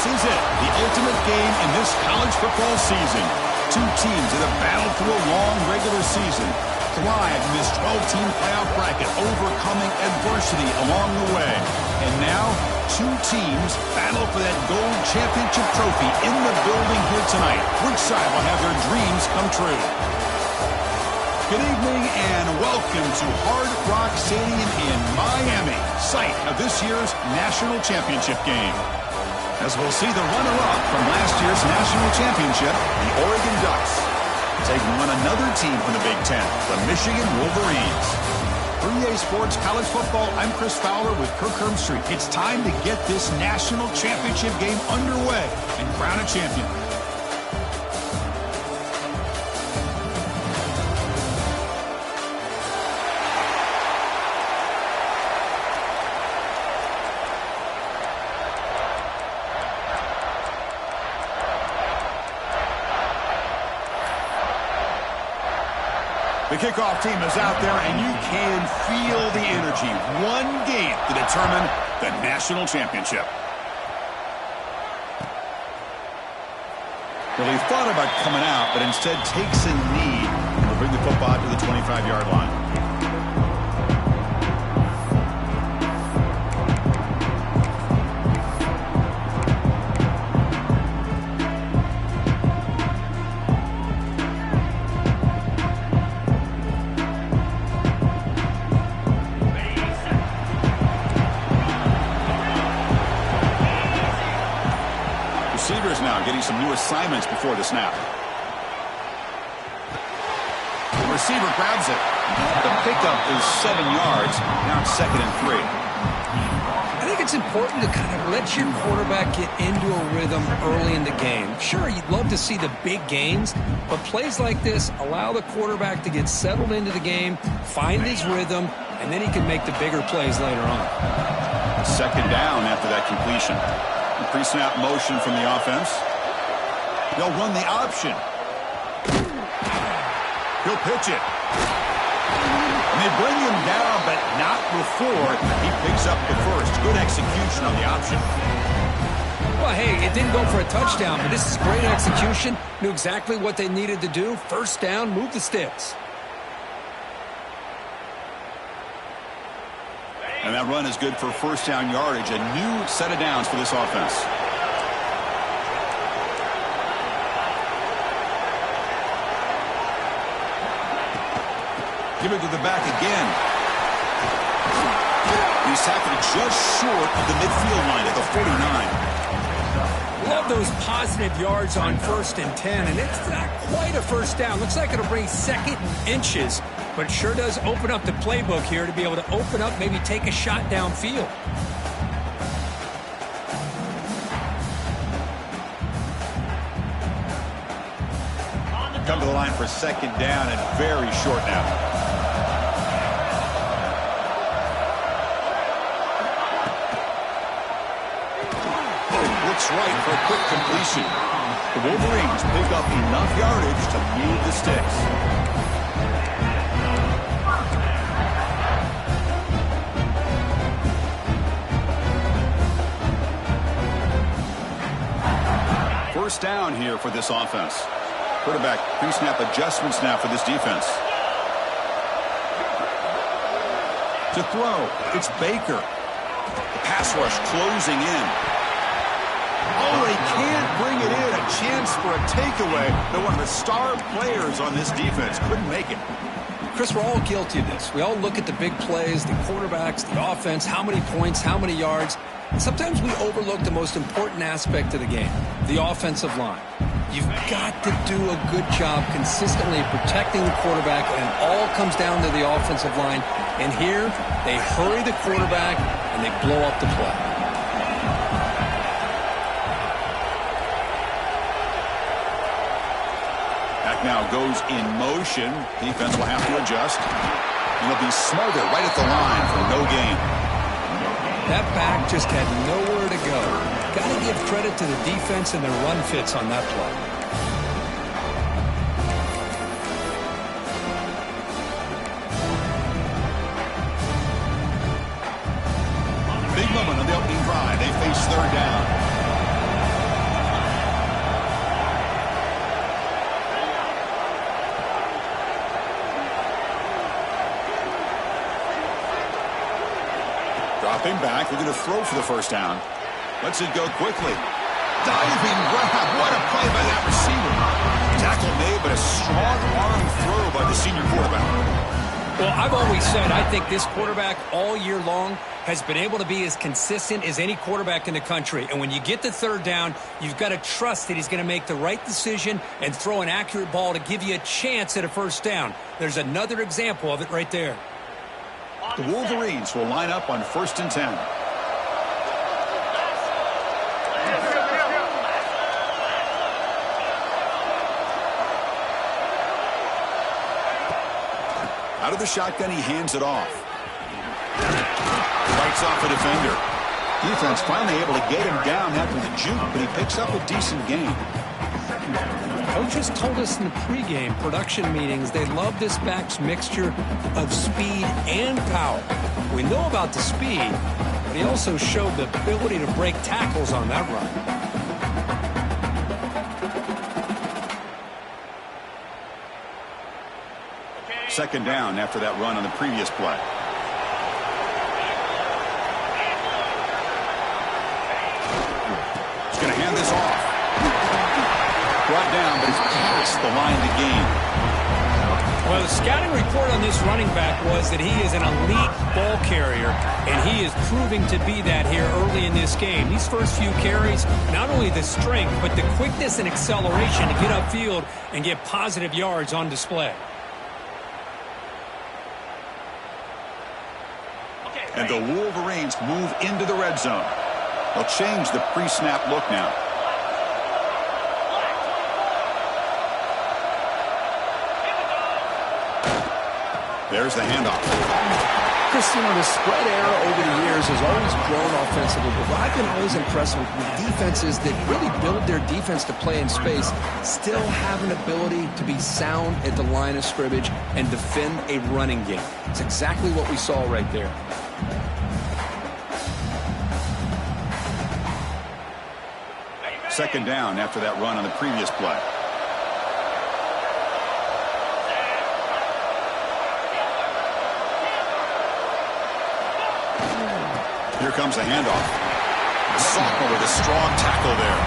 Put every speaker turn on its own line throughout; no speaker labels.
is it, the ultimate game in this college football season. Two teams that have battled through a long regular season, thrived in this 12-team playoff bracket, overcoming adversity along the way. And now, two teams battle for that gold championship trophy in the building here tonight. Which side will have their dreams come true? Good evening and welcome to Hard Rock Stadium in Miami, site of this year's national championship game. As we'll see the runner-up from last year's national championship, the Oregon Ducks, taking on another team from the Big Ten, the Michigan Wolverines. 3A Sports College Football, I'm Chris Fowler with Kirk Herbstreit. It's time to get this national championship game underway and crown a champion. The kickoff team is out there, and you can feel the energy. One game to determine the national championship. Well, he thought about coming out, but instead takes a knee and will bring the football to the 25-yard line. Receivers now getting some new assignments before the snap. The receiver grabs it. The pickup is 7 yards. Now it's 2nd and 3.
I think it's important to kind of let your quarterback get into a rhythm early in the game. Sure, you'd love to see the big gains, but plays like this allow the quarterback to get settled into the game, find his rhythm, and then he can make the bigger plays later on.
2nd down after that completion. Pre-snap motion from the offense. They'll run the option. He'll pitch it. And they bring him down, but not before he picks up the first. Good execution on the option.
Well, hey, it didn't go for a touchdown, but this is great execution. Knew exactly what they needed to do. First down, move the sticks.
And that run is good for first down yardage. A new set of downs for this offense. Give it to the back again. He's tackled just short of the midfield line at the 49.
Love those positive yards on 1st and 10, and it's not quite a first down. Looks like it'll bring 2nd and inches, but sure does open up the playbook here to be able to open up, maybe take a shot downfield.
Come to the line for 2nd down and very short now. Looks right for a quick completion. The Wolverines pick up enough yardage to move the sticks. First down here for this offense. Quarterback pre-snap adjustments now for this defense. To throw, it's Baker. The pass rush closing in. Oh, they can't bring it in. A chance for a takeaway. They're one of the star players on this defense. Couldn't make it.
Chris, we're all guilty of this. We all look at the big plays, the quarterbacks, the offense, how many points, how many yards. And sometimes we overlook the most important aspect of the game, the offensive line. You've got to do a good job consistently protecting the quarterback, and it all comes down to the offensive line. And here, they hurry the quarterback, and they blow up the play.
Back now goes in motion. Defense will have to adjust. And they'll be smarter right at the line for no gain.
That back just had nowhere to go. Got to give credit to the defense and their run fits on that play.
Big moment on the opening drive. They face 3rd down. Dropping back, looking to throw for the first down. Lets it go quickly. Diving grab. What a play by that receiver. Tackle made, but a strong arm throw by the senior quarterback.
Well, I've always said I think this quarterback all year long has been able to be as consistent as any quarterback in the country. And when you get to third down, you've got to trust that he's going to make the right decision and throw an accurate ball to give you a chance at a first down. There's another example of it right there.
The Wolverines will line up on 1st and 10. Out of the shotgun, he hands it off. Bites off a defender. Defense finally able to get him down after the juke, but he picks up a decent gain.
Coaches told us in the pregame production meetings they love this back's mixture of speed and power. We know about the speed, but he also showed the ability to break tackles on that run.
Second down after that run on the previous play. He's going to hand this off. Brought down, but he's past the line to gain.
Well, the scouting report on this running back was that he is an elite ball carrier, and he is proving to be that here early in this game. These first few carries, not only the strength, but the quickness and acceleration to get upfield and get positive yards on display.
And the Wolverines move into the red zone. They'll change the pre-snap look now. There's the handoff.
Chris, you know, the spread era over the years has always grown offensively, but what I've been always impressed with defenses that really build their defense to play in space still have an ability to be sound at the line of scrimmage and defend a running game. It's exactly what we saw right there.
Second down after that run on the previous play. Here comes the handoff. The sophomore with a strong tackle there.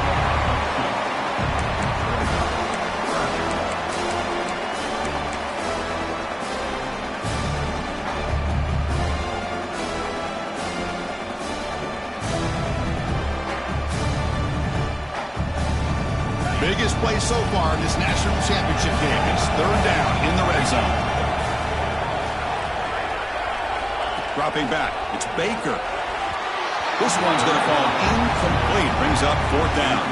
Biggest play so far in this national championship game. It's third down in the red zone. Dropping back. It's Baker. This one's going to fall incomplete. Brings up fourth down.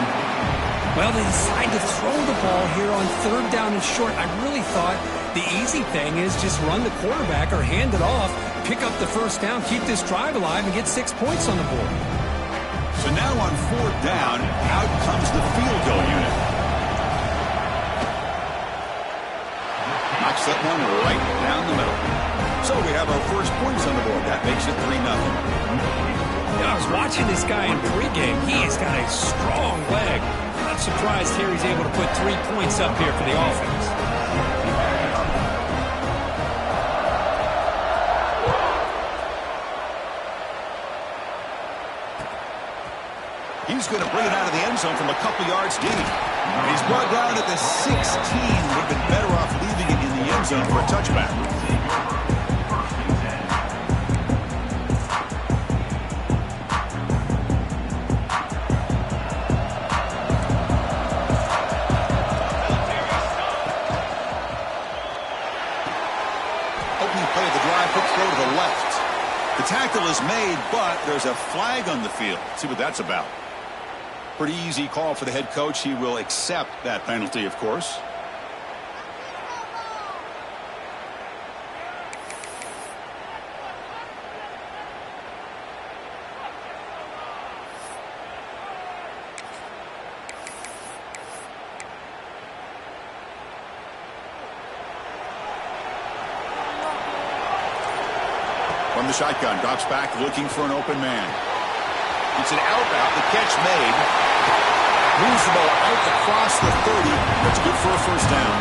Well, they decide to throw the ball here on third down and short. I really thought the easy thing is just run the quarterback or hand it off, pick up the first down, keep this drive alive, and get 6 points on the board.
So now on fourth down, out comes the field goal unit. Knocks that one right down the middle. So we have our first points on the board. That makes it 3-0.
I was watching this guy in pregame. He has got a strong leg. I'm not surprised here he's able to put 3 points up here for the offense.
He's going to bring it out of the end zone from a couple yards deep. And he's brought down at the 16. Would have been better off leaving it in the end zone for a touchback. Opening play of the drive, quick throw to the left. The tackle is made, but there's a flag on the field. Let's see what that's about. Pretty easy call for the head coach. He will accept that penalty, of course. From the shotgun, drops back looking for an open man. It's an out route, the catch made. Moves the ball out across the 30. That's good for a first down.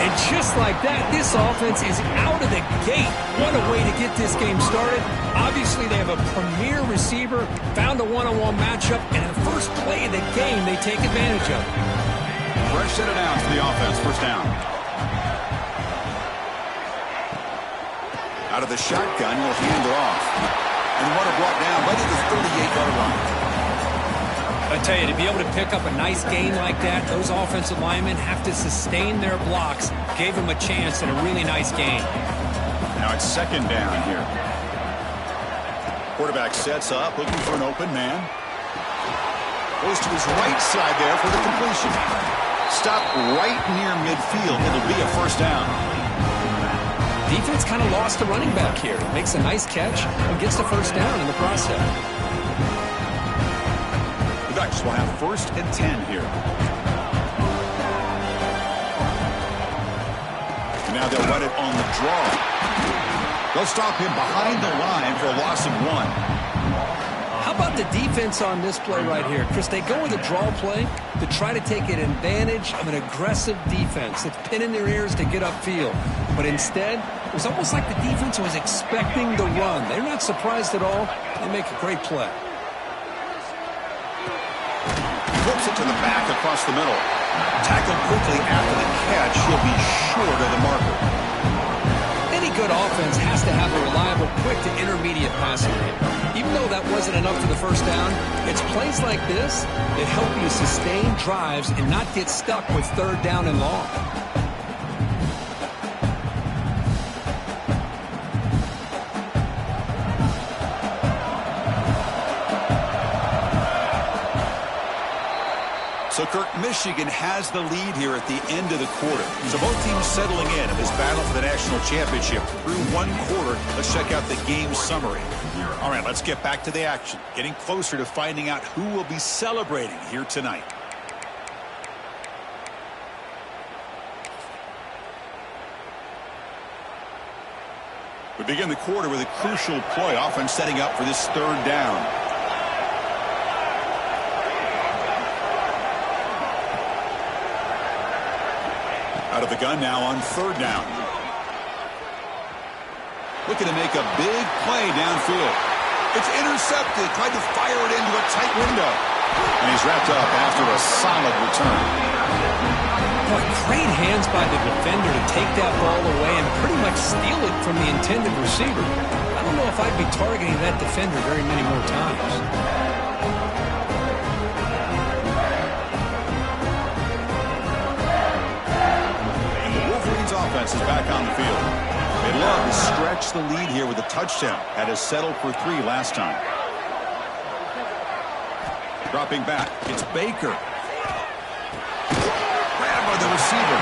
And just like that, this offense is out of the gate. What a way to get this game started. Obviously, they have a premier receiver, found a one-on-one matchup, and in the first play of the game, they take advantage of it.
Fresh set of downs for the offense. First down. Out of the shotgun, he'll hand it off. And the runner brought down right at the 38-yard line.
I tell you, to be able to pick up a nice gain like that, those offensive linemen have to sustain their blocks. Gave them a chance at a really nice gain.
Now it's second down here. Quarterback sets up, looking for an open man. Goes to his right side there for the completion. Stop right near midfield. It'll be a first down.
Defense kind of lost the running back here. Makes a nice catch and gets the first down in the process.
The Ducks will have first and 10 here. And now they'll run it on the draw. They'll stop him behind the line for a loss of 1.
How about the defense on this play right here? Chris, they go with a draw play to try to take an advantage of an aggressive defense that's pinning their ears to get upfield. But instead, it was almost like the defense was expecting the run. They're not surprised at all. They make a great play.
Flips it to the back across the middle. Tackled quickly after the catch. He'll be short of the marker.
Any good offense has to have a reliable, quick to intermediate passing game. Even though that wasn't enough for the first down, it's plays like this that help you sustain drives and not get stuck with third down and long.
So, Kirk, Michigan has the lead here at the end of the quarter. So both teams settling in this battle for the national championship through one quarter. Let's check out the game summary. All right, let's get back to the action. Getting closer to finding out who will be celebrating here tonight. We begin the quarter with a crucial play, often setting up for this third down. Out of the gun now on third down. Looking to make a big play downfield. It's intercepted. Tried to fire it into a tight window. And he's wrapped up after a solid return.
Boy, great hands by the defender to take that ball away and pretty much steal it from the intended receiver. I don't know if I'd be targeting that defender very many more times.
Offense is back on the field. They love to stretch the lead here with a touchdown. Had us settled for 3 last time. Dropping back. It's Baker. Grabbed by the receiver.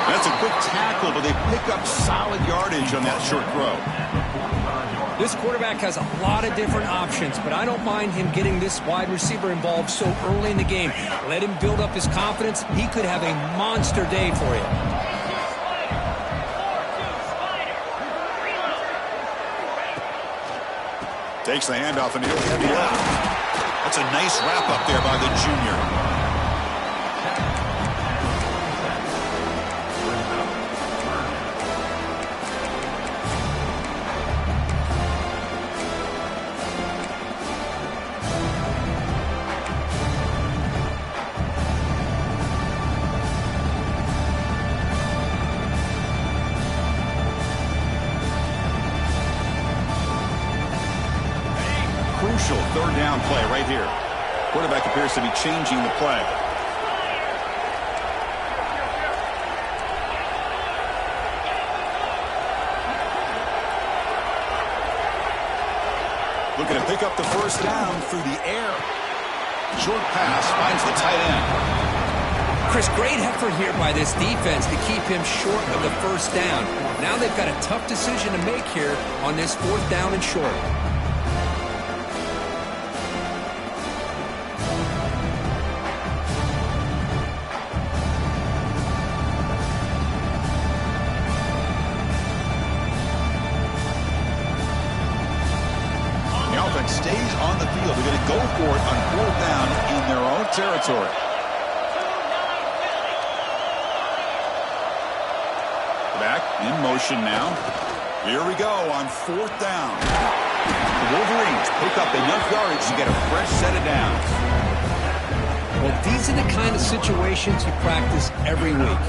That's a quick tackle, but they pick up solid yardage on that short throw.
This quarterback has a lot of different options, but I don't mind him getting this wide receiver involved so early in the game. Let him build up his confidence. He could have a monster day for you.
Takes the handoff and he'll head left. That's a nice wrap up there by the junior. Crucial third down play right here. Quarterback appears to be changing the play. Looking to pick up the first down through the air. Short pass finds the tight end.
Chris, great effort here by this defense to keep him short of the first down. Now they've got a tough decision to make here on this fourth down and short.
Stays on the field. They're going to go for it on fourth down in their own territory. Back in motion now. Here we go on 4th down. The Wolverines pick up enough yardage to get a fresh set of downs.
Well, these are the kind of situations you practice every week.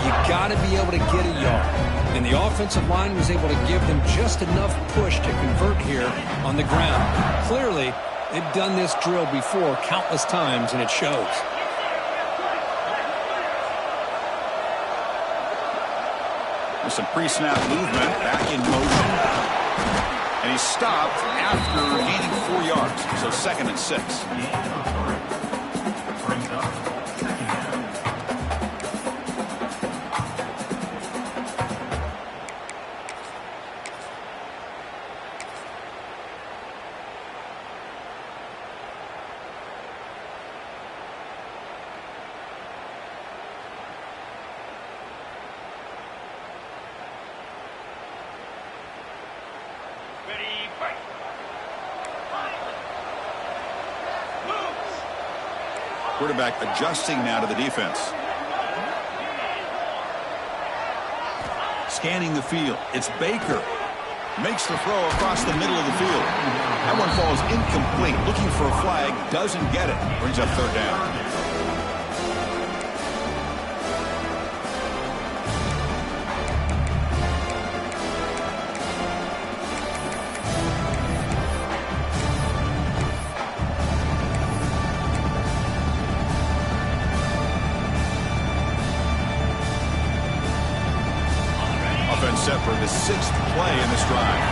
You got to be able to get a yard. And the offensive line was able to give them just enough push to convert here on the ground. Clearly, they've done this drill before countless times, and it shows.
With some pre-snap movement, back in motion. And he stopped after gaining 4 yards. So 2nd and 6. Quarterback adjusting now to the defense. Scanning the field. It's Baker. Makes the throw across the middle of the field. That one falls incomplete. Looking for a flag. Doesn't get it. Brings up 3rd down. Set for the 6th play in this drive.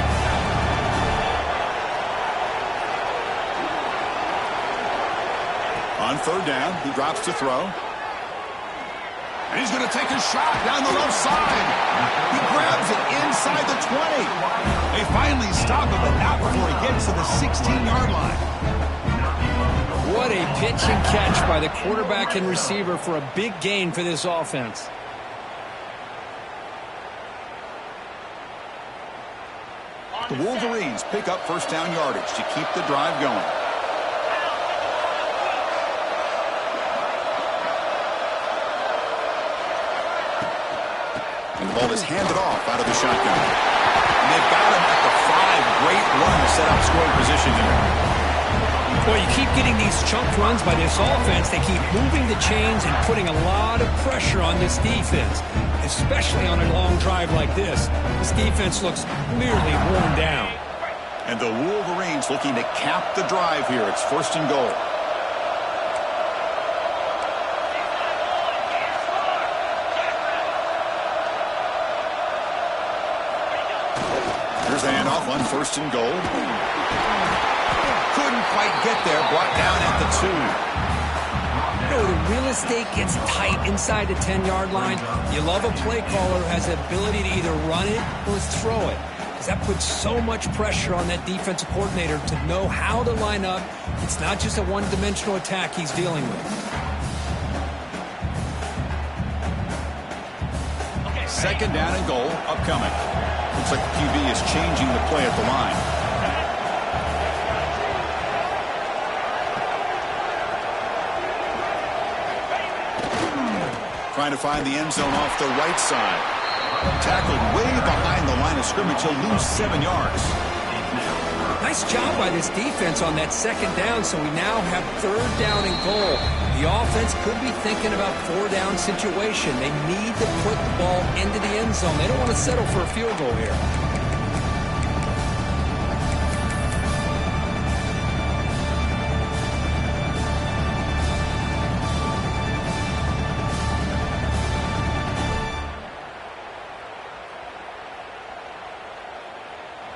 On 3rd down, he drops to throw. And he's going to take a shot down the left side. He grabs it inside the 20. They finally stop him, but not before he gets to the 16-yard line.
What a pitch and catch by the quarterback and receiver for a big gain for this offense.
The Wolverines pick up 1st down yardage to keep the drive going. And the ball is handed off out of the shotgun. And they've got him at the 5. Great run to set up scoring position here.
Boy, you keep getting these chunk runs by this offense. They keep moving the chains and putting a lot of pressure on this defense, especially on a long drive like this. This defense looks clearly worn down.
And the Wolverines looking to cap the drive here. It's 1st and goal. Here's the handoff on 1st and goal. Couldn't quite get there. Brought down at the 2.
You know, the real estate gets tight inside the 10-yard line. You love a play caller who has the ability to either run it or throw it, because that puts so much pressure on that defensive coordinator to know how to line up. It's not just a one-dimensional attack he's dealing with.
2nd down and goal upcoming. Looks like the QB is changing the play at the line. Trying to find the end zone off the right side. Tackled way behind the line of scrimmage. He'll lose 7 yards.
Nice job by this defense on that 2nd down, so we now have 3rd down and goal. The offense could be thinking about 4-down situation. They need to put the ball into the end zone. They don't want to settle for a field goal here.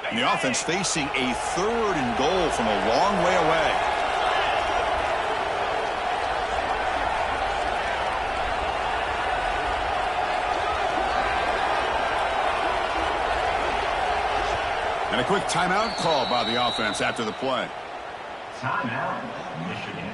And the offense facing a 3rd and goal from a long way away. And a quick timeout call by the offense after the play.
Timeout, Michigan.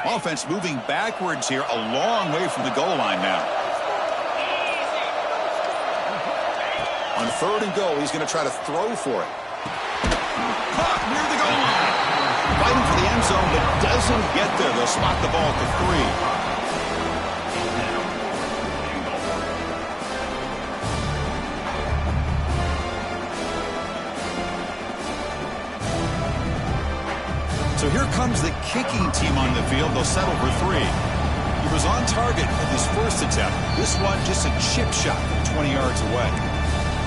Offense moving backwards here, a long way from the goal line now. On 3rd and goal, he's going to try to throw for it. Caught near the goal line. Fighting for the end zone, but doesn't get there. They'll spot the ball at the 3. So here comes the kicking team on the field. They'll settle for 3. He was on target with his first attempt. This one just a chip shot from 20 yards away.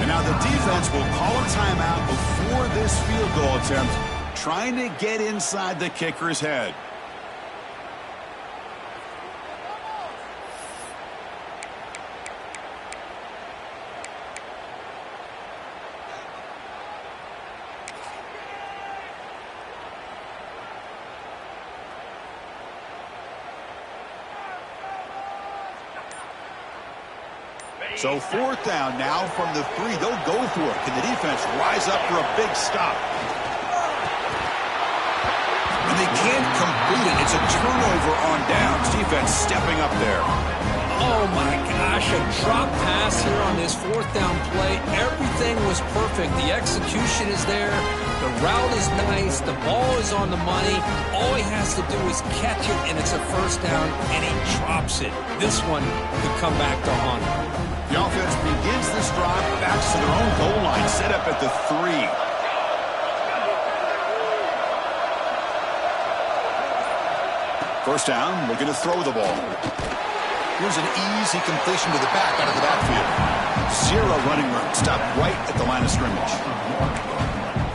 And now the defense will call a timeout before this field goal attempt, trying to get inside the kicker's head. So 4th down now from the 3. They'll go for it. Can the defense rise up for a big stop? And they can't complete it. It's a turnover on downs. Defense stepping up there.
Oh, my gosh. A drop pass here on this 4th down play. Everything was perfect. The execution is there. The route is nice. The ball is on the money. All he has to do is catch it, and it's a 1st down, and he drops it. This one could come back to haunt him.
The offense begins this drive back to their own goal line, set up at the 3. First down, looking to throw the ball. Here's an easy completion to the back out of the backfield. 0 running room, stopped right at the line of scrimmage.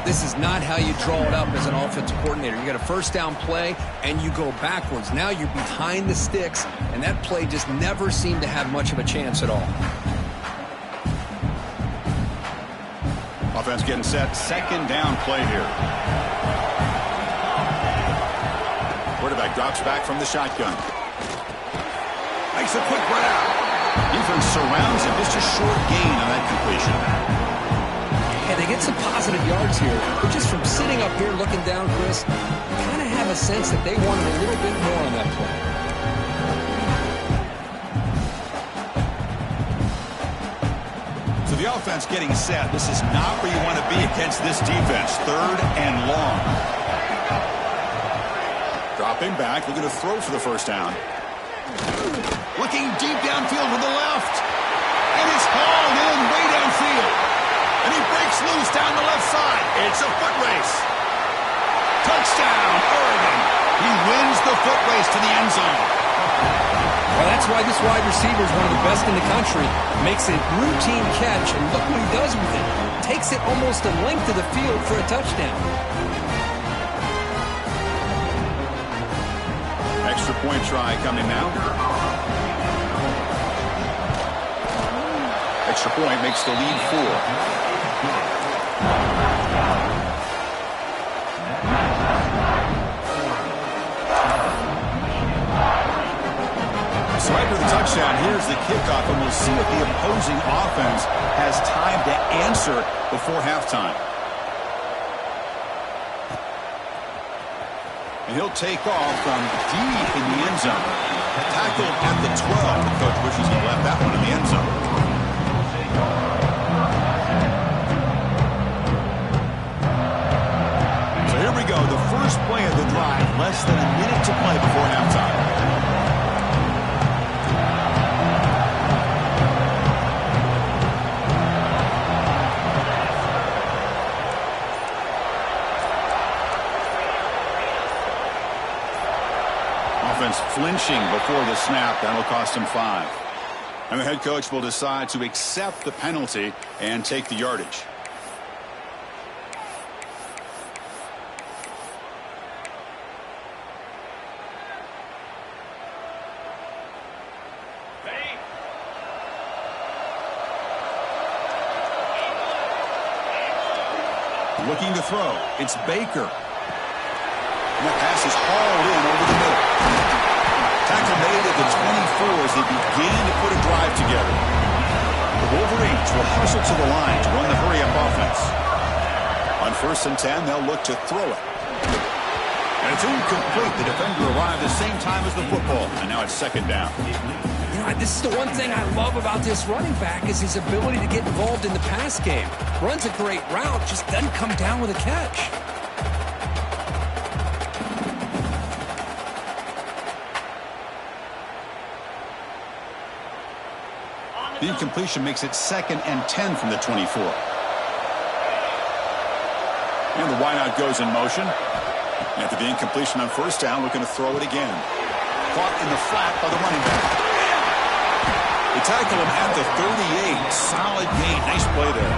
This is not how you draw it up as an offensive coordinator. You got a 1st down play, and you go backwards. Now you're behind the sticks, and that play just never seemed to have much of a chance at all.
Offense getting set. 2nd down play here. Quarterback drops back from the shotgun. Makes a quick run out. Defense surrounds him. Just a short gain on that completion.
And they get some positive yards here. But just from sitting up here looking down, Chris, kind of have a sense that they wanted a little bit more on that play.
So the offense getting set. This is not where you want to be against this defense. 3rd and long. Dropping back, looking to throw for the 1st down. Looking deep downfield with the left. And it's hauled in way downfield. And he breaks loose down the left side. It's a foot race. Touchdown, Oregon. He wins the foot race to the end zone.
Well, that's why this wide receiver is one of the best in the country. Makes a routine catch, and look what he does with it. Takes it almost a length of the field for a touchdown.
Extra point try coming now. Extra point makes the lead 4. So after the touchdown, here's the kickoff, and we'll see if the opposing offense has time to answer before halftime. And he'll take off from deep in the end zone. Tackled at the 12. The coach wishes he left that one in the end zone. So here we go. The first play of the drive. Less than a minute to play before halftime. Flinching before the snap. That'll cost him 5. And the head coach will decide to accept the penalty and take the yardage. Looking to throw. It's Baker. And that pass is hauled in over the middle. Tackle made at the 24 as they begin to put a drive together. The Wolverines will hustle to the line to run the hurry-up offense. On 1st and 10, they'll look to throw it. And And it's incomplete. The defender arrived the same time as the football, and now it's second down.
You know, this is the one thing I love about this running back is his ability to get involved in the pass game. Runs a great route, just doesn't come down with a catch.
The incompletion makes it 2nd and 10 from the 24. And the wideout goes in motion. After the incompletion on first down, looking to throw it again. Caught in the flat by the running back. They tackle him at the 38. Solid gain. Nice play there.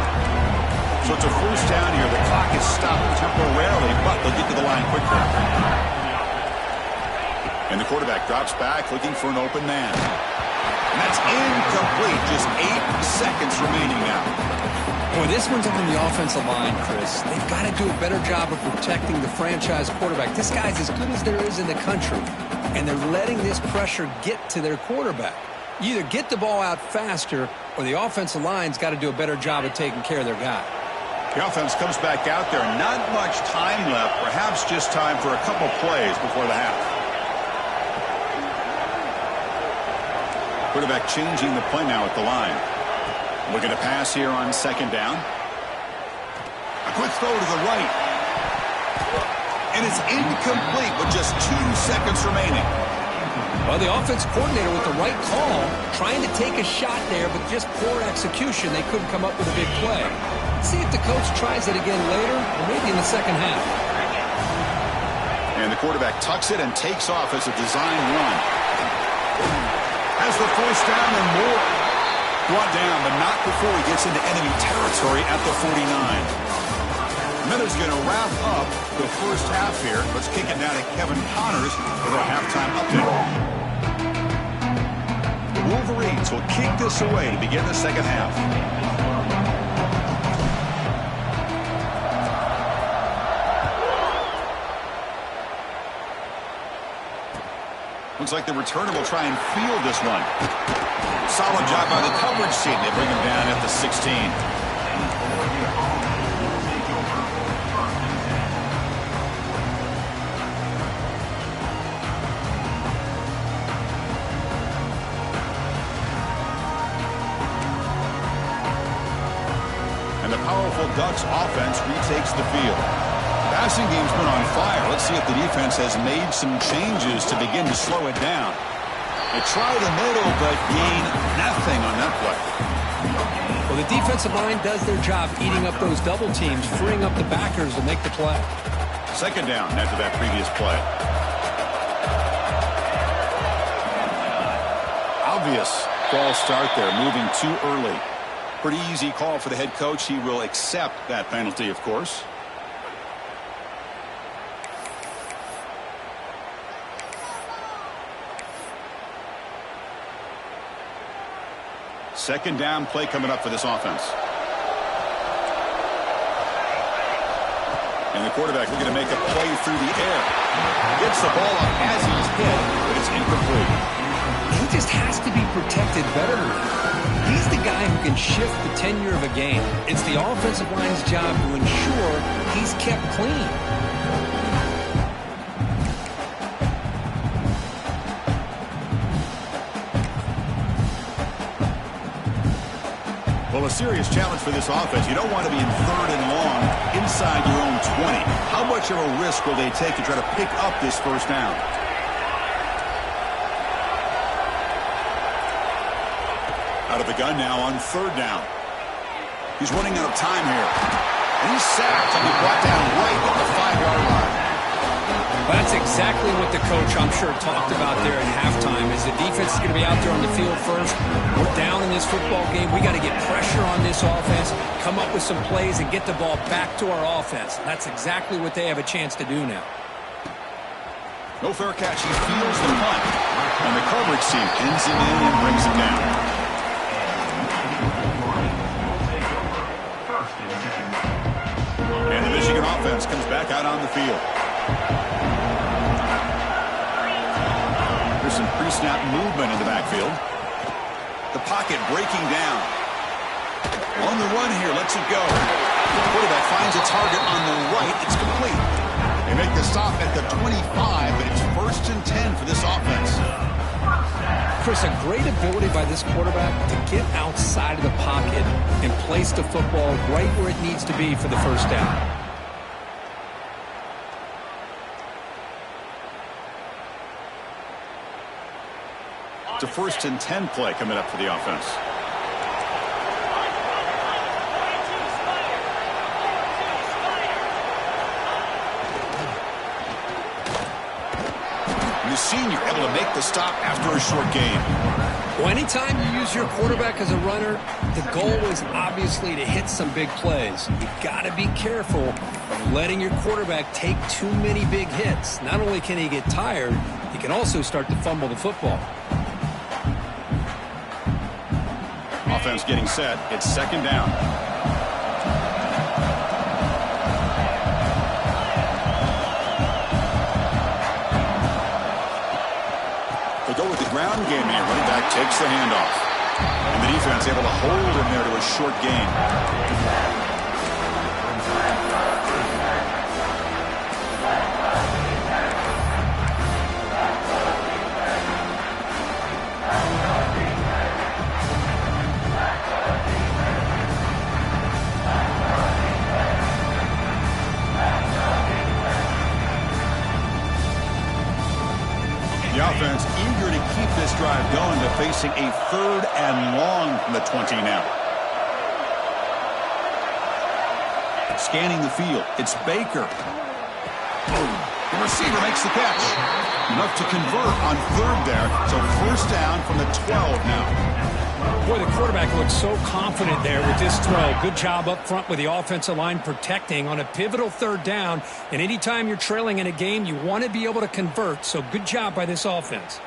So it's a first down here. The clock is stopped temporarily, but they'll get to the line quickly. And the quarterback drops back, looking for an open man. And that's incomplete. Just 8 seconds remaining now.
Boy, this one's on the offensive line, Chris. They've got to do a better job of protecting the franchise quarterback. This guy's as good as there is in the country, and they're letting this pressure get to their quarterback. You either get the ball out faster, or the offensive line's got to do a better job of taking care of their guy.
The offense comes back out there. Not much time left. Perhaps just time for a couple plays before the half. Quarterback changing the play now at the line. Looking to pass here on second down. A quick throw to the right. And it's incomplete with just 2 seconds remaining.
Well, the offense coordinator with the right call, trying to take a shot there, but just poor execution. They couldn't come up with a big play. Let's see if the coach tries it again later, or maybe in the second half.
And the quarterback tucks it and takes off as a design run. Has the first down and more. Brought down, but not before he gets into enemy territory at the 49. Miller's going to wrap up the first half here. Let's kick it down to Kevin Connors with our halftime update. The Wolverines will kick this away to begin the second half. Looks like the returner will try and field this one. Solid job by the coverage team. They bring him down at the 16. And the powerful Ducks offense retakes the field. Passing game's been on fire. Let's see if the defense has made some changes to begin to slow it down. They try the middle, but gain nothing on that play.
Well, the defensive line does their job eating up those double teams, freeing up the backers to make the play.
Second down after that previous play. Obvious false start there, moving too early. Pretty easy call for the head coach. He will accept that penalty, of course. Second down play coming up for this offense. And the quarterback looking to make a play through the air. Gets the ball up as he's hit, but it's incomplete.
He just has to be protected better. He's the guy who can shift the tenure of a game. It's the offensive line's job to ensure he's kept clean.
Well, a serious challenge for this offense. You don't want to be in 3rd and long inside your own 20. How much of a risk will they take to try to pick up this first down? Out of the gun now on 3rd down. He's running out of time here. And he's sacked and he's brought down right at the 5-yard line.
Well, that's exactly what the coach, I'm sure, talked about there at halftime, is the defense is going to be out there on the field first. We're down in this football game. We got to get pressure on this offense, come up with some plays, and get the ball back to our offense. That's exactly what they have a chance to do now.
No fair catch. He fields the punt. And the coverage team pins him in and brings him down. And the Michigan offense comes back out on the field. There's some pre-snap movement in the backfield. The pocket breaking down. On the run here, lets it go. The quarterback finds a target on the right. It's complete. They make the stop at the 25.
Chris, a great ability by this quarterback to get outside of the pocket and place the football right where it needs to be for the first down.
It's a 1st and 10 play coming up for the offense. The senior able to make the stop after a short game.
Well, anytime you use your quarterback as a runner, the goal is obviously to hit some big plays. You've got to be careful of letting your quarterback take too many big hits. Not only can he get tired, he can also start to fumble the football.
Offense getting set. It's 2nd down. Go with the ground game here. Running back takes the handoff. And the defense able to hold him there to a short gain. The offense eager to keep this drive going, to facing a 3rd and long from the 20 now. Scanning the field. It's Baker. The receiver makes the catch. Enough to convert on 3rd there. So 1st down from the 12 now.
Boy, the quarterback looks so confident there with this throw. Good job up front with the offensive line protecting on a pivotal 3rd down. And anytime you're trailing in a game, you want to be able to convert. So good job by this offense.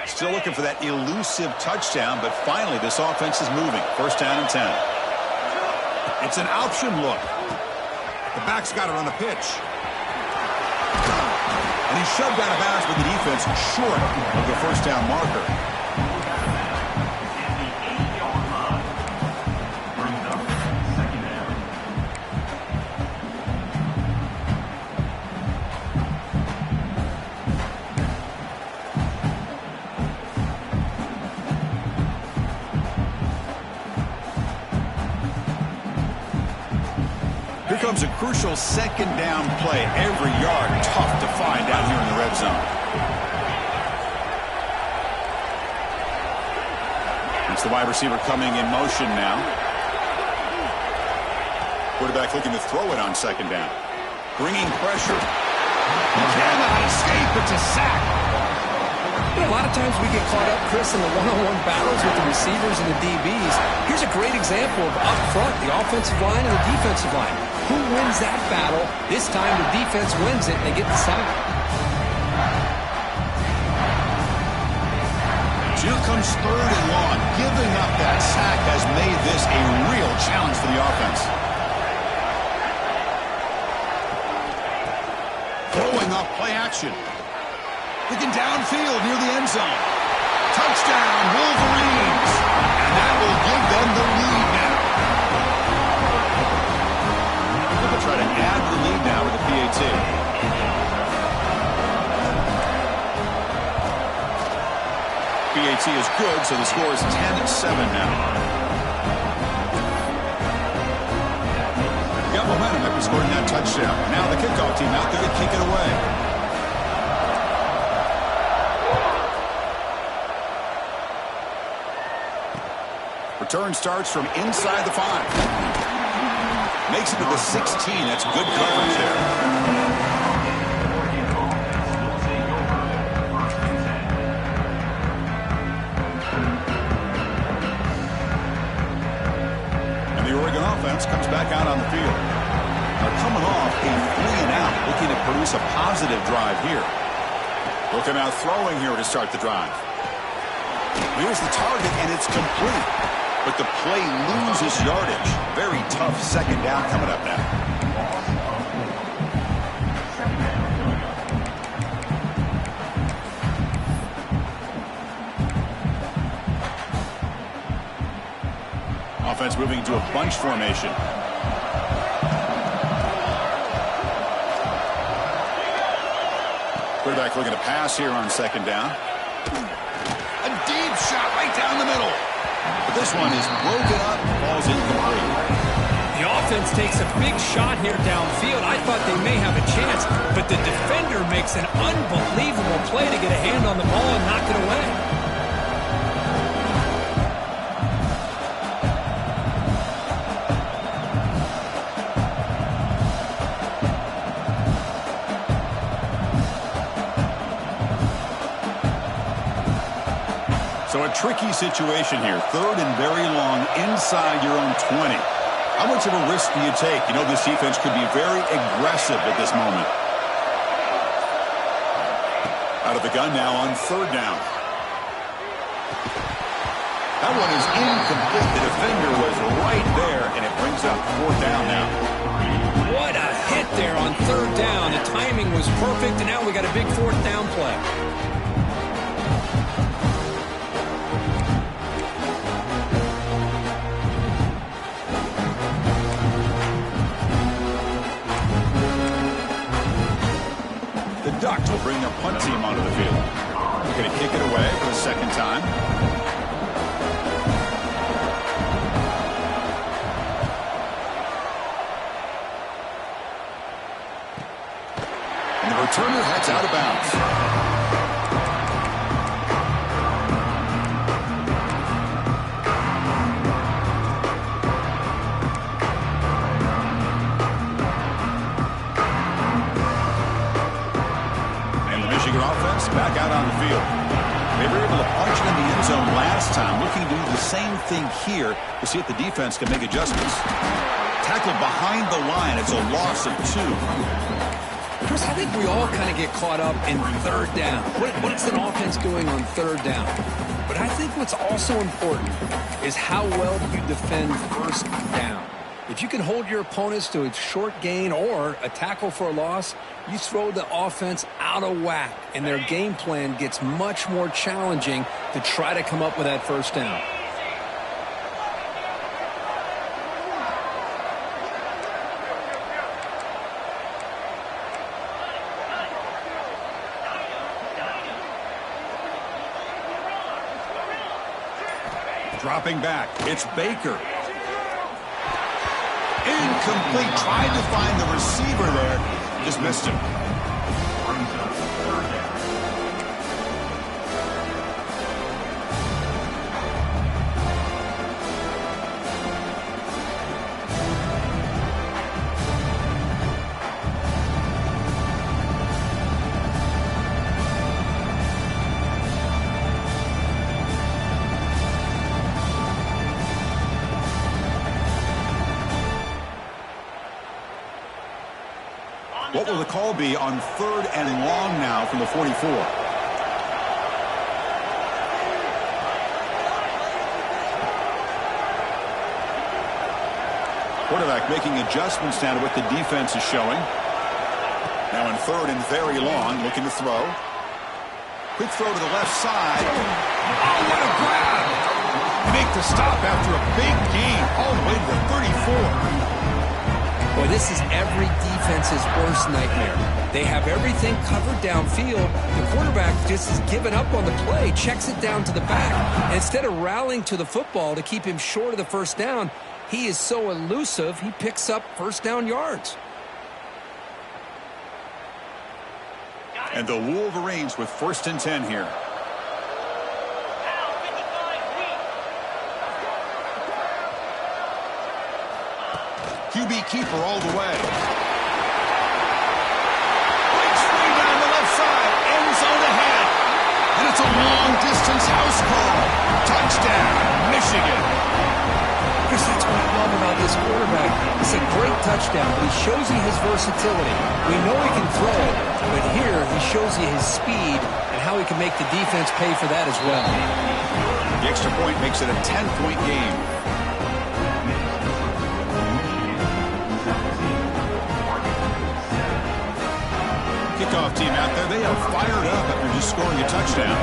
Still looking for that elusive touchdown, but finally this offense is moving. 1st down and 10. It's an option look. The back's got it on the pitch. And he shoved out of bounds with the defense short of the 1st down marker. Here comes a crucial 2nd down play. Every yard tough to find out here in the red zone. It's the wide receiver coming in motion now. Quarterback looking to throw it on 2nd down. Bringing pressure. He cannot escape. It's a sack.
A lot of times we get caught up, Chris, in the one-on-one battles with the receivers and the DBs. Here's a great example of up front, the offensive line and the defensive line. Who wins that battle? This time the defense wins it and they get the sack.
Here comes 3rd and long. Giving up that sack has made this a real challenge for the offense. Throwing up play action. Looking downfield near the end zone. Touchdown, Wolverines. And that will give them the lead now. They'll try to add the lead now with the PAT. PAT is good, so the score is 10-7 now. Got momentum after scoring that touchdown. Now the kickoff team out there to kick it away. Return starts from inside the 5. Makes it to the 16. That's good coverage there. And the Oregon offense comes back out on the field. They're coming off a 3-and-out, looking to produce a positive drive here. Looking out throwing here to start the drive. Here's the target, and it's complete. But the play loses yardage. Very tough 2nd down coming up now. Offense moving into a bunch formation. Quarterback looking to pass here on second down. A deep shot right down the middle. But this one is broken up, falls incomplete.
The offense takes a big shot here downfield. I thought they may have a chance, but the defender makes an unbelievable play to get a hand on the ball and knock it away.
So a tricky situation here. Third and very long inside your own 20. How much of a risk do you take? You know, this defense could be very aggressive at this moment. Out of the gun now on third down. That one is incomplete. The defender was right there, and it brings up fourth down now.
What a hit there on third down. The timing was perfect, and now we got a big fourth down play.
Ducks will bring their punt team onto the field. They're going to kick it away for the second time. And the returner heads out of bounds. Back out on the field. They were able to punch it in the end zone last time. Looking to do the same thing here to see if the defense can make adjustments. Tackled behind the line. It's a loss of 2.
Chris, I think we all kind of get caught up in third down. What's an offense doing on third down? But I think what's also important is how well you defend first down. If you can hold your opponents to a short gain or a tackle for a loss, you throw the offense out of whack, and their game plan gets much more challenging to try to come up with that first down.
Dropping back, it's Baker. Incomplete. Tried to find the receiver there. Just missed him. What will the call be on third and long now from the 44? Quarterback making adjustments now to what the defense is showing. Now in third and very long, looking to throw. Quick throw to the left side. Oh, what a grab! Make the stop after a big gain all the way to the 34.
Boy, this is every defense's worst nightmare. They have everything covered downfield. The quarterback just has given up on the play, checks it down to the back. And instead of rallying to the football to keep him short of the first down, he is so elusive, he picks up first down yards.
And the Wolverines with first and 10 here. QB keeper all the way. Breaks free down the left side. End zone ahead. And it's a long-distance house call. Touchdown, Michigan.
Chris, that's what I love about this quarterback. It's a great touchdown, but he shows you his versatility. We know he can throw it, but here he shows you his speed and how he can make the defense pay for that as well.
The extra point makes it a 10-point game. Kickoff team out there, they are fired up after just scoring a touchdown.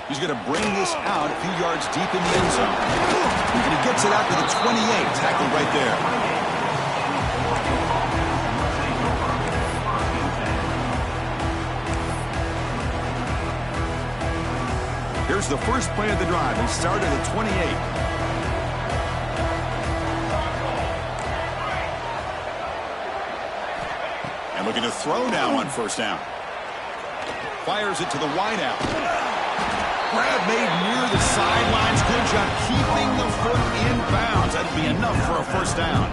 He's going to bring this out a few yards deep in the end zone. And he gets it out to the 28, tackled right there. Here's the first play of the drive. He started at 28. And looking to throw now on first down. Fires it to the wideout. Grab made near the sidelines. Good job keeping the foot in bounds. That'll be enough for a first down.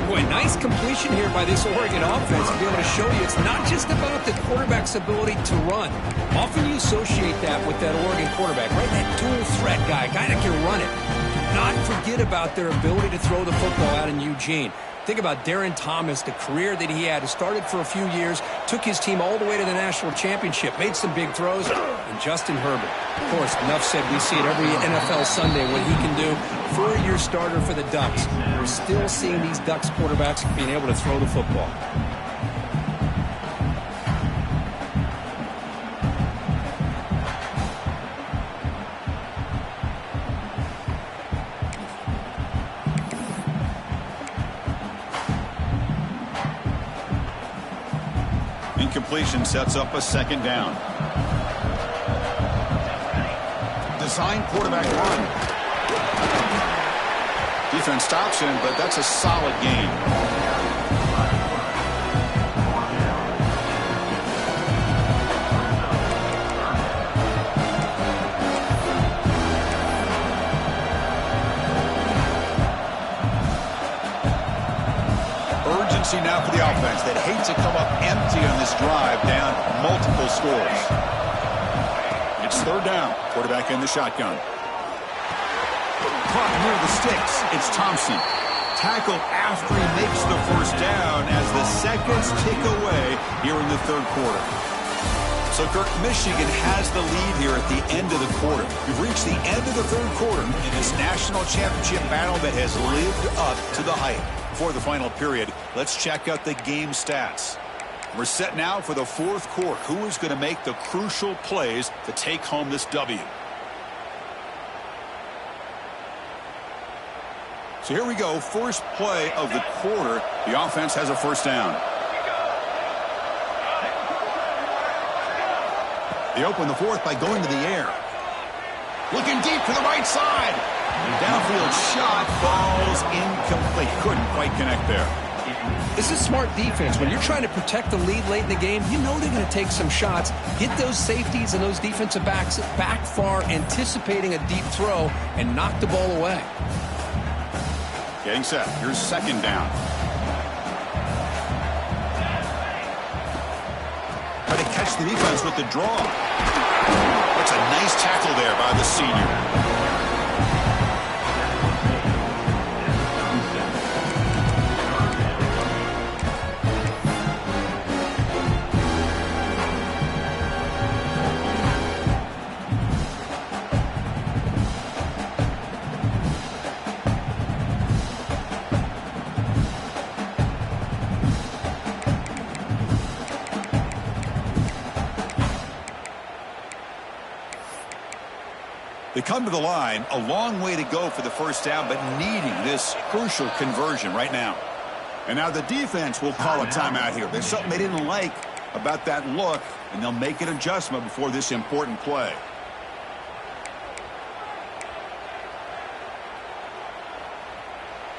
Boy, nice completion here by this Oregon offense to be able to show you it's not just about the quarterback's ability to run. Often you associate that with that Oregon quarterback, right? That dual threat guy that can run it. Not forget about their ability to throw the football out in Eugene. Think about Darren Thomas, the career that he had. He started for a few years, took his team all the way to the national championship, made some big throws, and Justin Herbert. Of course, enough said, we see it every NFL Sunday what he can do. 4-year starter for the Ducks. We're still seeing these Ducks quarterbacks being able to throw the football.
Incompletion sets up a second down. Design quarterback run. Defense stops him, but that's a solid gain. Urgency now for the offense that hates to come up empty on this drive, down multiple scores. It's third down. Quarterback in the shotgun. Caught near the sticks. It's Thompson. Tackled after he makes the first down as the seconds tick away here in the third quarter. So, Kirk, Michigan has the lead here at the end of the quarter. We've reached the end of the third quarter in this national championship battle that has lived up to the hype. Before the final period, let's check out the game stats. We're set now for the fourth quarter. Who is going to make the crucial plays to take home this W? So here we go. First play of the quarter. The offense has a first down. They open the fourth by going to the air. Looking deep to the right side. Downfield shot falls incomplete. Couldn't quite connect there.
This is smart defense. When you're trying to protect the lead late in the game, you know they're going to take some shots, get those safeties and those defensive backs back far, anticipating a deep throw, and knock the ball away.
Getting set. Here's second down. Try to catch the defense with the draw. That's a nice tackle there by the senior. They come to the line, a long way to go for the first down, but needing this crucial conversion right now. And now the defense will call a timeout here. There's something they didn't like about that look, and they'll make an adjustment before this important play.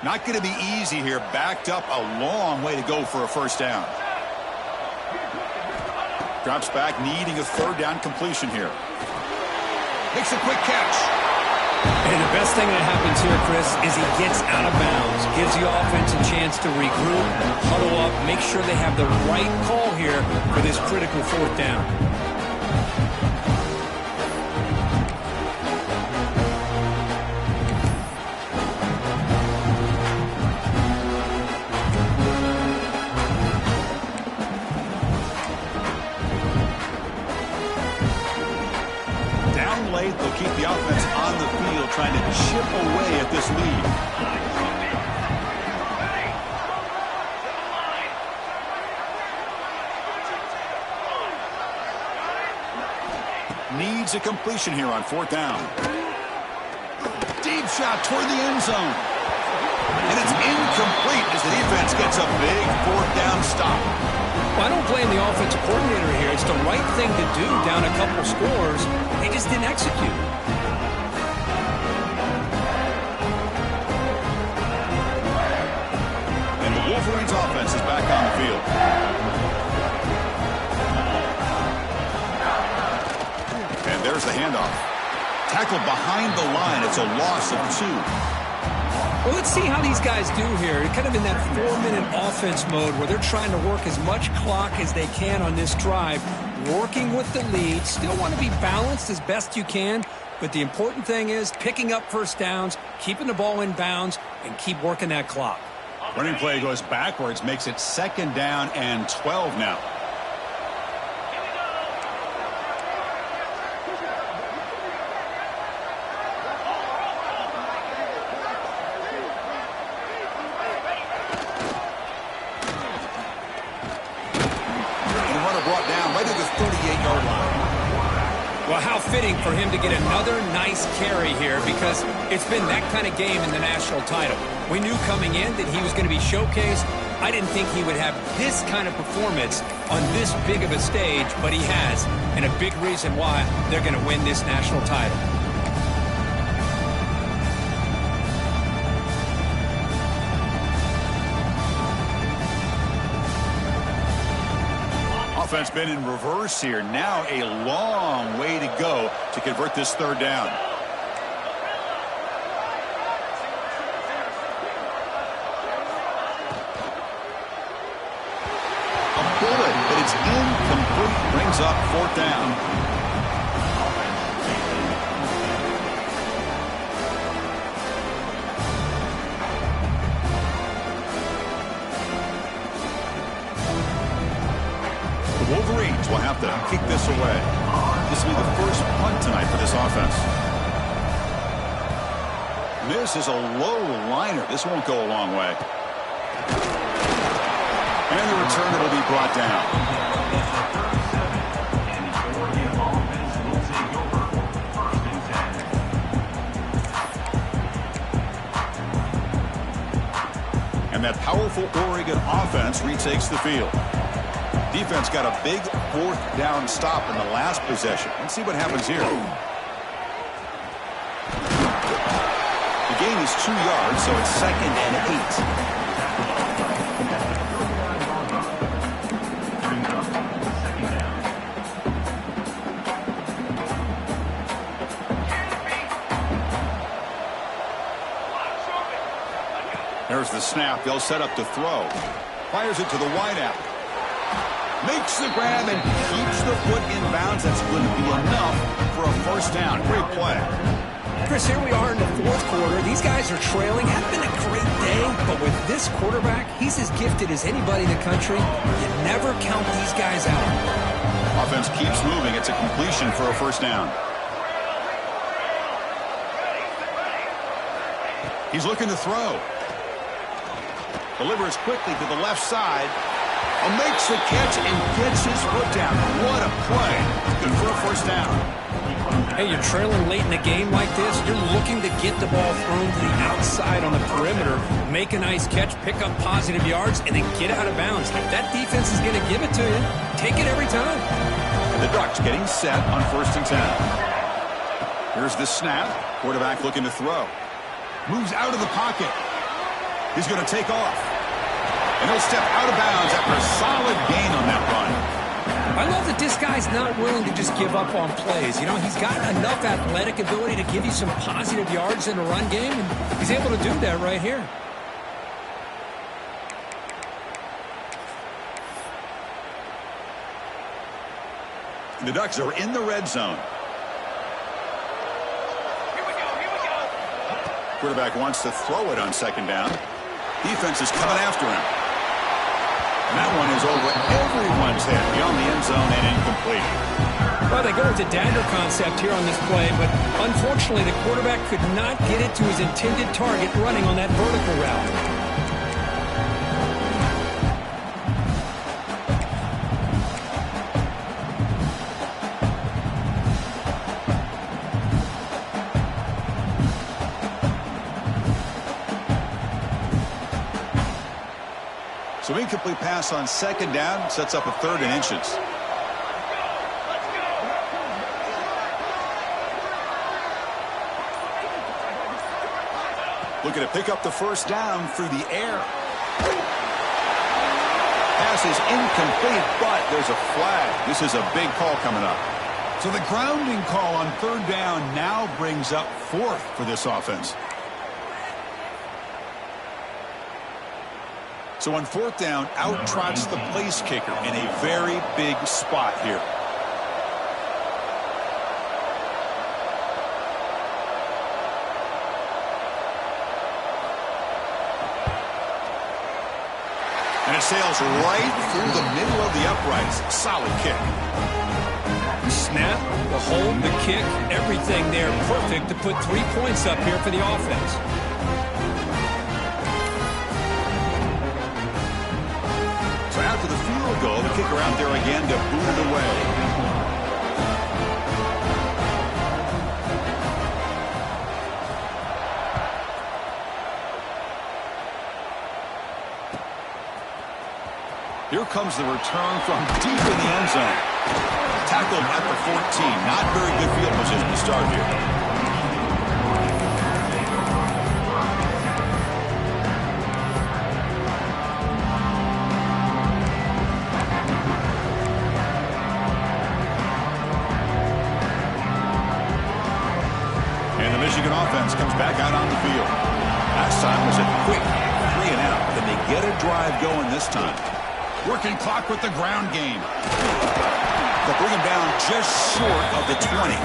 Not going to be easy here. Backed up a long way to go for a first down. Drops back, needing a third down completion here. Makes a quick catch.
And the best thing that happens here, Chris, is he gets out of bounds, gives the offense a chance to regroup, huddle up, make sure they have the right call here for this critical fourth down.
They'll keep the offense on the field, trying to chip away at this lead. Needs a completion here on 4th down. Deep shot toward the end zone. And it's incomplete as the defense gets a big 4th down stop.
Well, I don't blame the offensive coordinator here. It's the right thing to do down a couple scores. They just didn't execute.
And the Wolverines offense is back on the field. And there's the handoff. Tackled behind the line. It's a loss of 2.
Well, let's see how these guys do here. They're kind of in that 4-minute offense mode where they're trying to work as much clock as they can on this drive, working with the lead. Still want to be balanced as best you can, but the important thing is picking up first downs, keeping the ball in bounds, and keep working that clock.
Running play goes backwards, makes it 2nd down and 12 now.
Well, how fitting for him to get another nice carry here, because it's been that kind of game in the national title. We knew coming in that he was going to be showcased. I didn't think he would have this kind of performance on this big of a stage, but he has, and a big reason why they're going to win this national title.
Offense been in reverse here. Now a long way to go to convert this 3rd down. A bullet, but it's incomplete. Brings up 4th down. The Wolverines will have to kick this away. This will be the first punt tonight for this offense. This is a low liner. This won't go a long way. And the returner will be brought down. And that powerful Oregon offense retakes the field. Defense got a big 4th down stop in the last possession. Let's see what happens here. The gain is 2 yards, so it's 2nd and 8. There's the snap. They'll set up to throw. Fires it to the wideout. Makes the grab and keeps the foot in bounds. That's going to be enough for a 1st down. Great play.
Chris, here we are in the 4th quarter. These guys are trailing. Hasn't been a great day, but with this quarterback, he's as gifted as anybody in the country. You never count these guys out.
Offense keeps moving. It's a completion for a 1st down. He's looking to throw. Delivers quickly to the left side. Makes the catch and gets his foot down. What a play. Good for a 1st down.
Hey, you're trailing late in the game like this. You're looking to get the ball thrown to the outside on the perimeter, make a nice catch, pick up positive yards, and then get out of bounds. If that defense is going to give it to you, take it every time.
And the Ducks getting set on 1st and 10. Here's the snap. Quarterback looking to throw. Moves out of the pocket. He's going to take off. And he'll step out of bounds after a solid gain on that run.
I love that this guy's not willing to just give up on plays. You know, he's got enough athletic ability to give you some positive yards in a run game, and he's able to do that right here.
The Ducks are in the red zone. Quarterback wants to throw it on 2nd down. Defense is coming after him. And that one is over everyone's head beyond the end zone and incomplete.
Well, they go with the dagger concept here on this play, but unfortunately the quarterback could not get it to his intended target running on that vertical route.
So incomplete pass on second down sets up a 3rd and inches. Looking to pick up the 1st down through the air. Pass is incomplete, but there's a flag. This is a big call coming up. So the grounding call on 3rd down now brings up 4th for this offense. So on 4th down, out trots the place kicker in a very big spot here. And it sails right through the middle of the uprights. Solid kick.
Snap, the hold, the kick, everything there perfect to put 3 points up here for the offense.
So after the field goal, the kicker out there again to boot it away. Here comes the return from deep in the end zone. Tackled at the 14. Not very good field position to start here. And the Michigan offense comes back out on the field. Last time was a quick 3 and out. Can they get a drive going this time? Working clock with the ground game. They'll bring him down just short of the 20.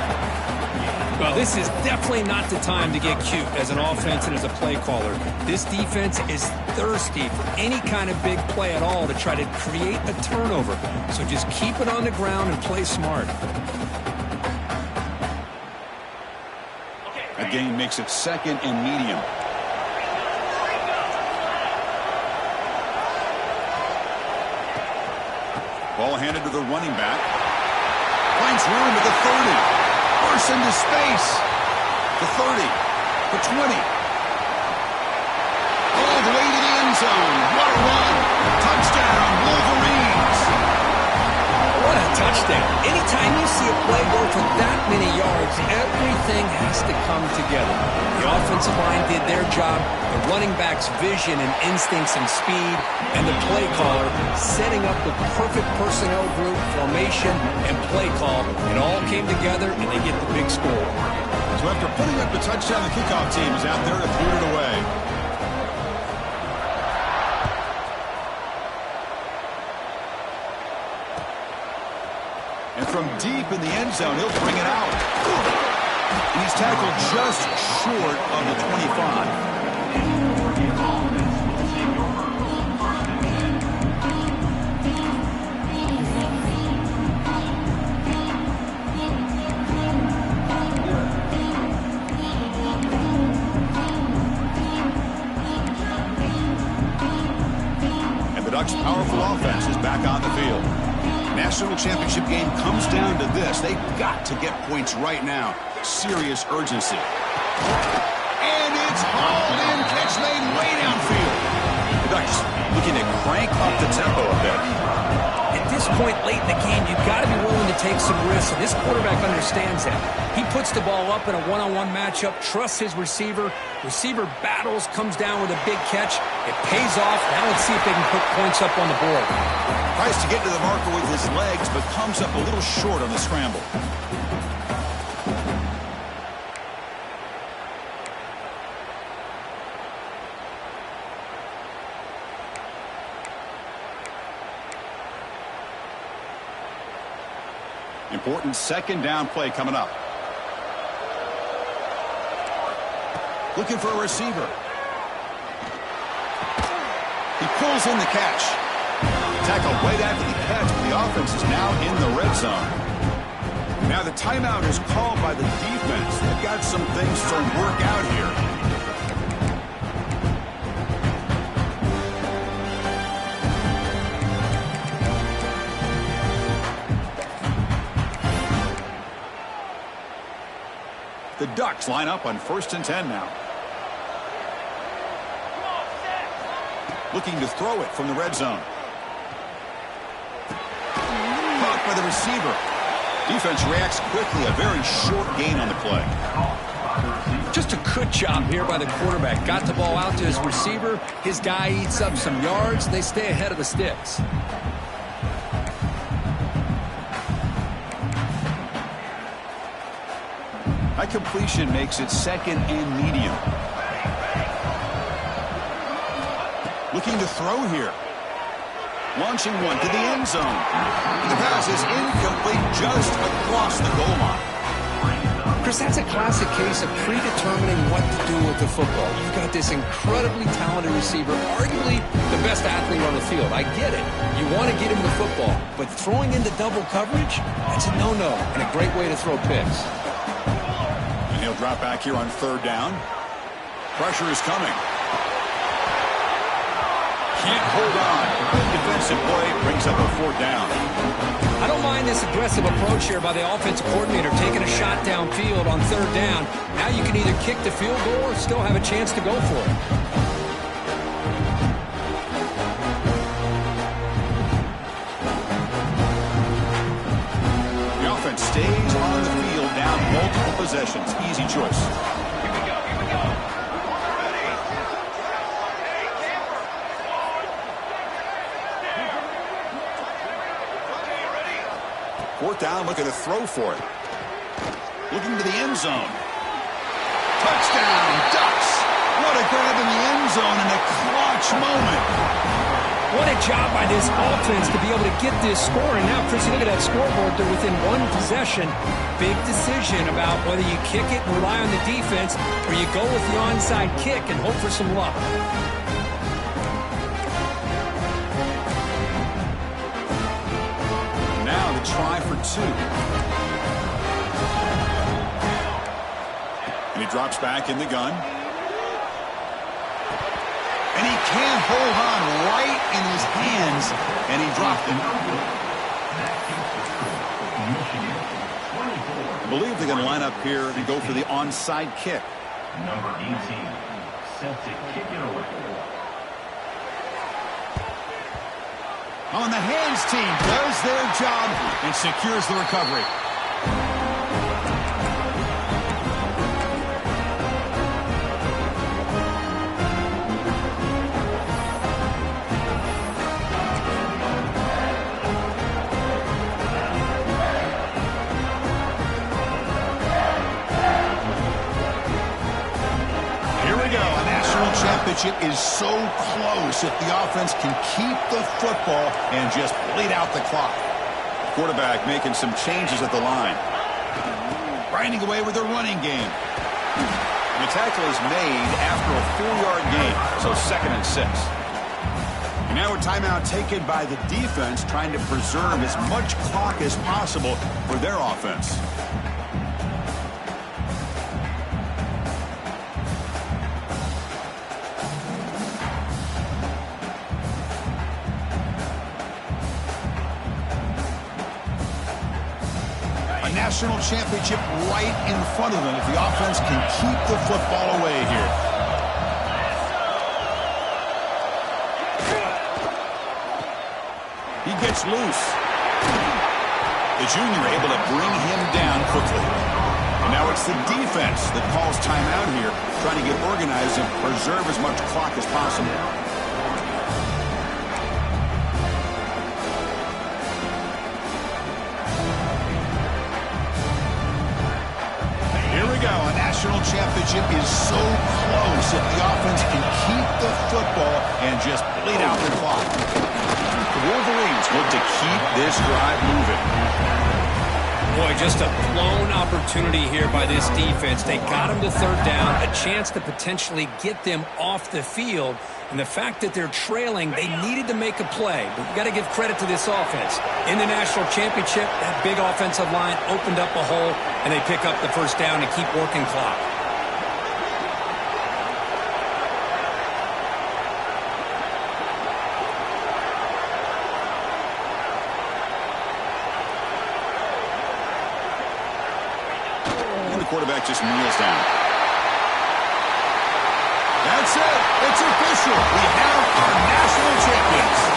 Well, this is definitely not the time to get cute as an offense and as a play caller. This defense is thirsty for any kind of big play at all to try to create a turnover. So just keep it on the ground and play smart.
A gain makes it 2nd and medium. Ball handed to the running back. Finds room at the 30. Bursts into space. The 30. The 20. All the way to the end zone. What a run. Touchdown, Wolverines.
What a touchdown. Anytime you see a play go for that many yards, everything has to come together. The offensive line did their job, the running back's vision and instincts and speed, and the play caller setting up the perfect personnel group, formation, and play call. It all came together, and they get the big score.
So after putting up the touchdown, the kickoff team is out there to boot it away. And from deep in the end zone, he'll bring it out. And he's tackled just short of the 25. And the Ducks' powerful offense is back on the field. National championship game comes down to this. They've got to get points right now. Serious urgency. And it's hauled in. Catch made way downfield. The Ducks looking to crank up the tempo a bit.
At this point late in the game, you've got to be willing to take some risks, and this quarterback understands that. He puts the ball up in a one-on-one matchup, trusts his receiver. Receiver battles, comes down with a big catch. It pays off. Now let's see if they can put points up on the board.
Tries to get to the marker with his legs, but comes up a little short on the scramble. Important 2nd down play coming up. Looking for a receiver. He pulls in the catch. Tackled right after the catch, but the offense is now in the red zone. Now the timeout is called by the defense. They've got some things to work out here. The Ducks line up on 1st and 10 now. Looking to throw it from the red zone. Caught by the receiver. Defense reacts quickly. A very short gain on the play.
Just a good job here by the quarterback. Got the ball out to his receiver. His guy eats up some yards. They stay ahead of the sticks.
High completion makes it second and medium. Looking to throw here. Launching one to the end zone. The pass is incomplete just across the goal line.
Chris, that's a classic case of predetermining what to do with the football. You've got this incredibly talented receiver, arguably the best athlete on the field. I get it. You want to get him the football, but throwing into double coverage, that's a no-no and a great way to throw picks.
And he'll drop back here on third down. Pressure is coming. Can't hold on. Good defensive play brings up a fourth down.
I don't mind this aggressive approach here by the offensive coordinator, taking a shot downfield on third down. Now you can either kick the field goal or still have a chance to go for it.
The offense stays on the field, down multiple possessions. Easy choice. Fourth down, looking to throw for it. Looking to the end zone. Touchdown, Ducks! What a grab in the end zone in a clutch moment.
What a job by this offense to be able to get this score. And now, Chris, you look at that scoreboard. They're within one possession. Big decision about whether you kick it and rely on the defense or you go with the onside kick and hope for some luck.
Try for two. And he drops back in the gun. And he can't hold on right in his hands. And he dropped it. I believe they're going to line up here and go for the onside kick.
Number 18, set to kick it away.
On the hands team does their job and secures the recovery. Championship is so close if the offense can keep the football and just bleed out the clock. Quarterback making some changes at the line. Grinding away with a running game. The tackle is made after a 4-yard gain, so 2nd and 6. And now a timeout taken by the defense, trying to preserve as much clock as possible for their offense. National championship right in front of them if the offense can keep the football away here. He gets loose. The junior able to bring him down quickly. And now it's the defense that calls timeout here, trying to get organized and preserve as much clock as possible. National championship is so close if the offense can keep the football and just bleed out the clock. The Wolverines look to keep this drive moving.
Boy, just a blown opportunity here by this defense. They got him to third down, a chance to potentially get them off the field. And the fact that they're trailing, they needed to make a play. But you got to give credit to this offense. In the national championship, that big offensive line opened up a hole, and they pick up the first down and keep working clock.
And the quarterback just kneels down. That's it. It's official. We have our national champions.